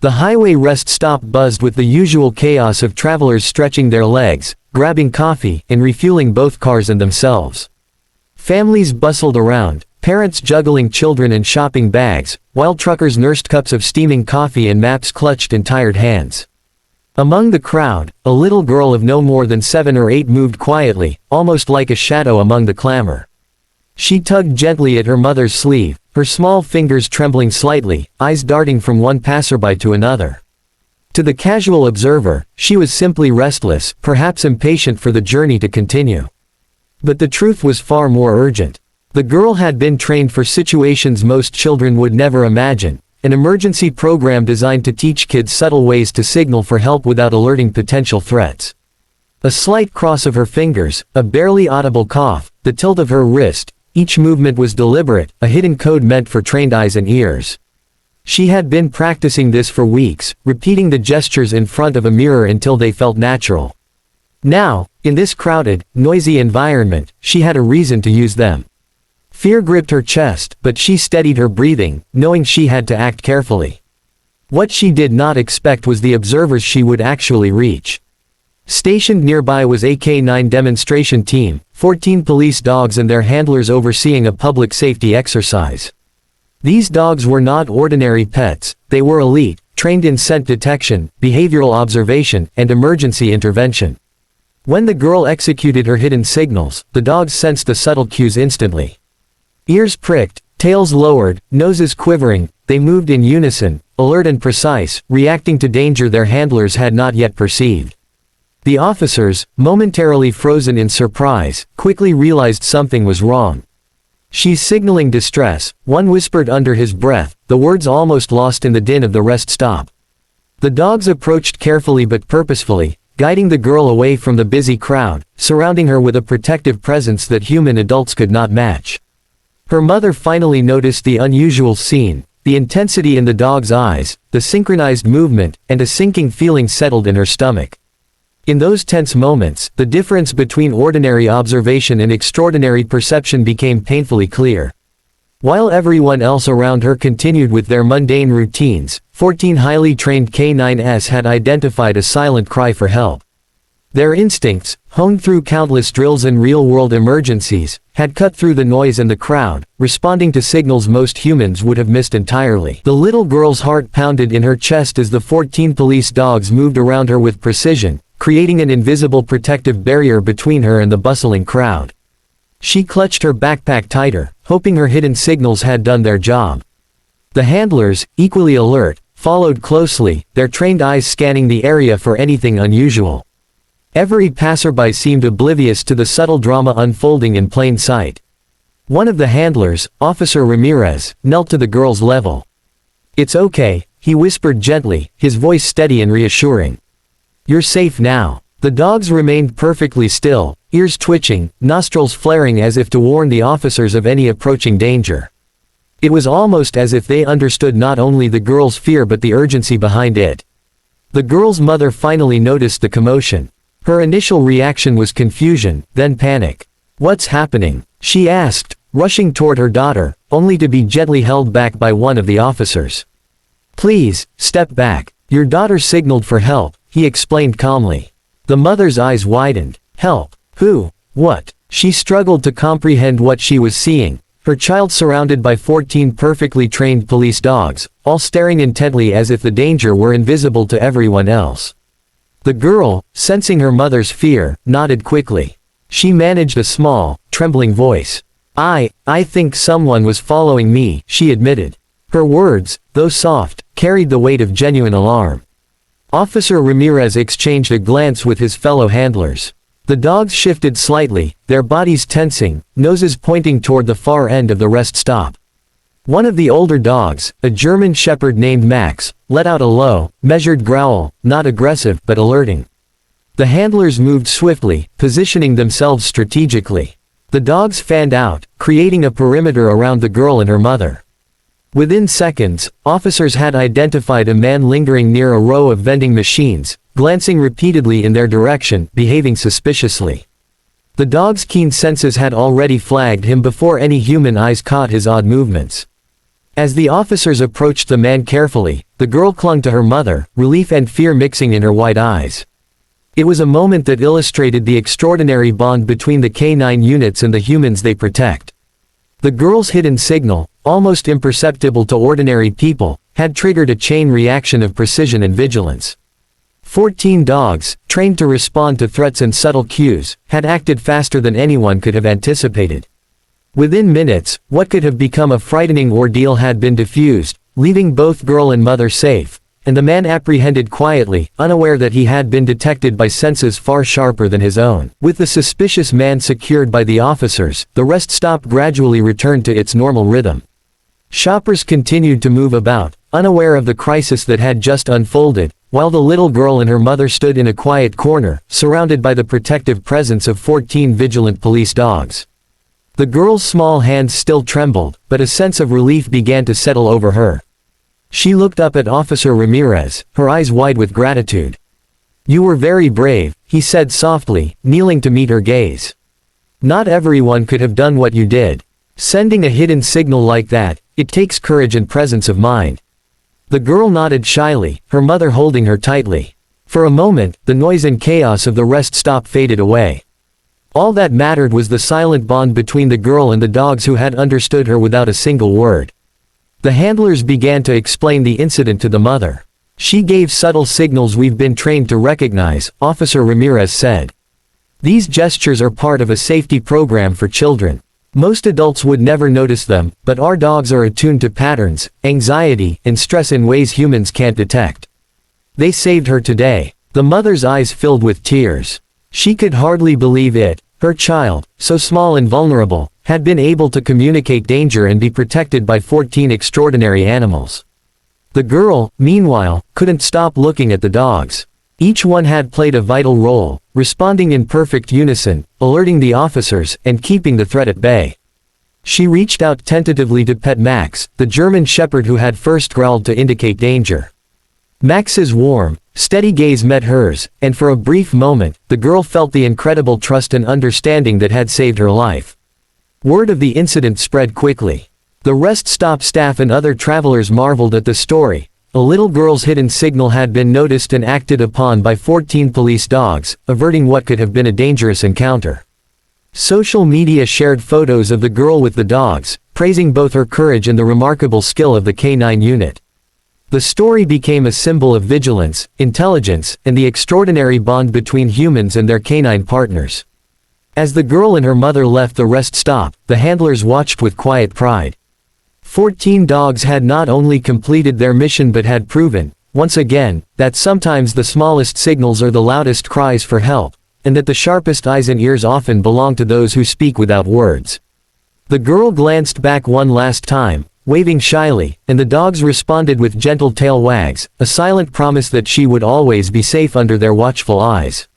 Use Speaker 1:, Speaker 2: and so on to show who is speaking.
Speaker 1: The highway rest stop buzzed with the usual chaos of travelers stretching their legs, grabbing coffee, and refueling both cars and themselves. Families bustled around, parents juggling children and shopping bags, while truckers nursed cups of steaming coffee and maps clutched in tired hands. Among the crowd, a little girl of no more than 7 or 8 moved quietly, almost like a shadow among the clamor. She tugged gently at her mother's sleeve, her small fingers trembling slightly, eyes darting from one passerby to another. To the casual observer, she was simply restless, perhaps impatient for the journey to continue. But the truth was far more urgent. The girl had been trained for situations most children would never imagine, an emergency program designed to teach kids subtle ways to signal for help without alerting potential threats. A slight cross of her fingers, a barely audible cough, the tilt of her wrist, each movement was deliberate, a hidden code meant for trained eyes and ears. She had been practicing this for weeks, repeating the gestures in front of a mirror until they felt natural. Now, in this crowded, noisy environment, she had a reason to use them. Fear gripped her chest, but she steadied her breathing, knowing she had to act carefully. What she did not expect was the observers she would actually reach. Stationed nearby was a K9 demonstration team, 14 police dogs and their handlers overseeing a public safety exercise. These dogs were not ordinary pets, they were elite, trained in scent detection, behavioral observation, and emergency intervention. When the girl executed her hidden signals, the dogs sensed the subtle cues instantly. Ears pricked, tails lowered, noses quivering, they moved in unison, alert and precise, reacting to danger their handlers had not yet perceived. The officers, momentarily frozen in surprise, quickly realized something was wrong. "She's signaling distress," one whispered under his breath, the words almost lost in the din of the rest stop. The dogs approached carefully but purposefully, guiding the girl away from the busy crowd, surrounding her with a protective presence that human adults could not match. Her mother finally noticed the unusual scene, the intensity in the dog's eyes, the synchronized movement, and a sinking feeling settled in her stomach. In those tense moments, the difference between ordinary observation and extraordinary perception became painfully clear. While everyone else around her continued with their mundane routines, 14 highly trained K9s had identified a silent cry for help. Their instincts, honed through countless drills and real-world emergencies, had cut through the noise and the crowd, responding to signals most humans would have missed entirely. The little girl's heart pounded in her chest as the 14 police dogs moved around her with precision, creating an invisible protective barrier between her and the bustling crowd. She clutched her backpack tighter, hoping her hidden signals had done their job. The handlers, equally alert, followed closely, their trained eyes scanning the area for anything unusual. Every passerby seemed oblivious to the subtle drama unfolding in plain sight. One of the handlers, Officer Ramirez, knelt to the girl's level. "It's okay," he whispered gently, his voice steady and reassuring. "You're safe now." The dogs remained perfectly still, ears twitching, nostrils flaring as if to warn the officers of any approaching danger. It was almost as if they understood not only the girl's fear but the urgency behind it. The girl's mother finally noticed the commotion. Her initial reaction was confusion, then panic. "What's happening?" she asked, rushing toward her daughter, only to be gently held back by one of the officers. "Please, step back. Your daughter signaled for help," he explained calmly. The mother's eyes widened. Help? Who? What? She struggled to comprehend what she was seeing. Her child surrounded by 14 perfectly trained police dogs, all staring intently as if the danger were invisible to everyone else. The girl, sensing her mother's fear, nodded quickly. She managed a small, trembling voice. I think someone was following me," she admitted. Her words, though soft, carried the weight of genuine alarm. Officer Ramirez exchanged a glance with his fellow handlers. The dogs shifted slightly, their bodies tensing, noses pointing toward the far end of the rest stop. One of the older dogs, a German shepherd named Max, let out a low, measured growl, not aggressive but alerting. The handlers moved swiftly, positioning themselves strategically. The dogs fanned out, creating a perimeter around the girl and her mother. Within seconds, officers had identified a man lingering near a row of vending machines, glancing repeatedly in their direction, behaving suspiciously. The dog's keen senses had already flagged him before any human eyes caught his odd movements. As the officers approached the man carefully, the girl clung to her mother, relief and fear mixing in her wide eyes. It was a moment that illustrated the extraordinary bond between the K9 units and the humans they protect. The girl's hidden signal, almost imperceptible to ordinary people, had triggered a chain reaction of precision and vigilance. 14 dogs, trained to respond to threats and subtle cues, had acted faster than anyone could have anticipated. Within minutes, what could have become a frightening ordeal had been diffused, leaving both girl and mother safe, and the man apprehended quietly, unaware that he had been detected by senses far sharper than his own. With the suspicious man secured by the officers, the rest stop gradually returned to its normal rhythm. Shoppers continued to move about, unaware of the crisis that had just unfolded, while the little girl and her mother stood in a quiet corner, surrounded by the protective presence of 14 vigilant police dogs. The girl's small hands still trembled, but a sense of relief began to settle over her. She looked up at Officer Ramirez, her eyes wide with gratitude. "You were very brave," he said softly, kneeling to meet her gaze. "Not everyone could have done what you did. Sending a hidden signal like that, it takes courage and presence of mind." The girl nodded shyly, her mother holding her tightly. For a moment, the noise and chaos of the rest stop faded away. All that mattered was the silent bond between the girl and the dogs who had understood her without a single word. The handlers began to explain the incident to the mother. "She gave subtle signals we've been trained to recognize," Officer Ramirez said. "These gestures are part of a safety program for children. Most adults would never notice them, but our dogs are attuned to patterns, anxiety, and stress in ways humans can't detect. They saved her today." The mother's eyes filled with tears. She could hardly believe it. Her child, so small and vulnerable, had been able to communicate danger and be protected by 14 extraordinary animals. The girl, meanwhile, couldn't stop looking at the dogs. Each one had played a vital role, responding in perfect unison, alerting the officers, and keeping the threat at bay. She reached out tentatively to pet Max, the German shepherd who had first growled to indicate danger. Max's warm, steady gaze met hers, and for a brief moment, the girl felt the incredible trust and understanding that had saved her life. Word of the incident spread quickly. The rest stop staff and other travelers marveled at the story. A little girl's hidden signal had been noticed and acted upon by 14 police dogs, averting what could have been a dangerous encounter. Social media shared photos of the girl with the dogs, praising both her courage and the remarkable skill of the K9 unit. The story became a symbol of vigilance, intelligence, and the extraordinary bond between humans and their canine partners. As the girl and her mother left the rest stop, the handlers watched with quiet pride. 14 dogs had not only completed their mission but had proven, once again, that sometimes the smallest signals are the loudest cries for help, and that the sharpest eyes and ears often belong to those who speak without words. The girl glanced back one last time, waving shyly, and the dogs responded with gentle tail wags, a silent promise that she would always be safe under their watchful eyes.